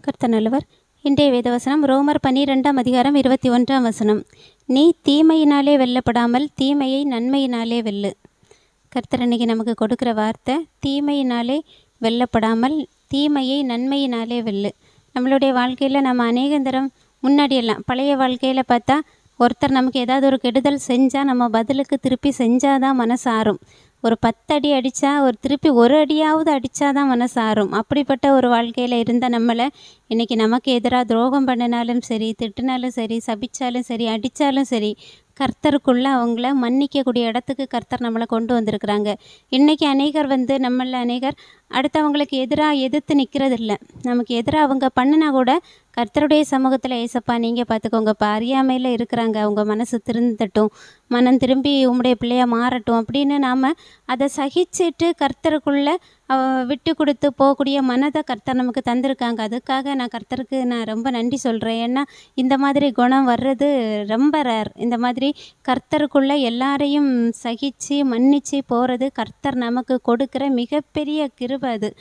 கர்த்தர் நல்லவர். இன்றைய வேதவசனம் ரோமர் 12ஆம் அதிகாரம் 21ஆம் வசனம். நீ தீமையினாலே வெல்லப்படாமல் தீமையை நன்மையினாலே வெல்லு. கர்த்தர் இன்னைக்கு நமக்கு கொடுக்குற வார்த்தை, தீமையினாலே வெல்லப்படாமல் தீமையை நன்மையினாலே வெல்லு. நம்மளுடைய வாழ்க்கையில் நம்ம அநேகந்தரம் முன்னாடியெல்லாம் பழைய வாழ்க்கையில் பார்த்தா ஒருத்தர் நமக்கு ஏதாவது ஒரு கெடுதல் செஞ்சால் நம்ம பதிலுக்கு திருப்பி செஞ்சால் தான் மனசு ஆறும். ஒரு 10 அடி அடித்தா திருப்பி ஒரு அடியாவது அடித்தா தான் மனசு ஆறும். அப்படிப்பட்ட ஒரு வாழ்க்கையில் இருந்த நம்மளை இன்றைக்கி நமக்கு எதிராக துரோகம் பண்ணினாலும் சரி, திட்டினாலும் சரி, சபித்தாலும் சரி, அடித்தாலும் சரி, கர்த்தருக்குள்ளே அவங்கள மன்னிக்கக்கூடிய இடத்துக்கு கர்த்தர் நம்மளை கொண்டு வந்திருக்கிறாங்க. இன்றைக்கி அநேகர் நம்மள அநேகர் அடுத்தவங்களுக்கு எதிராக எதிர்த்து நிற்கிறது இல்லை. நமக்கு எதிராக அவங்க பண்ணினா கூட கர்த்தருடைய சமூகத்தில் ஏசப்பா நீங்கள் பார்த்துக்கோங்கப்பா, அறியாமையில் இருக்கிறாங்க, அவங்க மனசு திருந்தட்டும், மனம் திரும்பி உம்முடைய பிள்ளையாக மாறட்டும் அப்படின்னு நாம் அதை சகிச்சுட்டு கர்த்தருக்குள்ளே விட்டு கொடுத்து போகக்கூடிய மனதை கர்த்தர் நமக்கு தந்திருக்காங்க. அதுக்காக கர்த்தருக்கு நான் ரொம்ப நன்றி சொல்கிறேன். ஏன்னா இந்த மாதிரி குணம் வர்றது ரொம்ப ரேர். இந்த மாதிரி கர்த்தருக்குள்ளே எல்லாரையும் சகித்து மன்னித்து போகிறது கர்த்தர் நமக்கு கொடுக்குற மிகப்பெரிய கிருபை அது.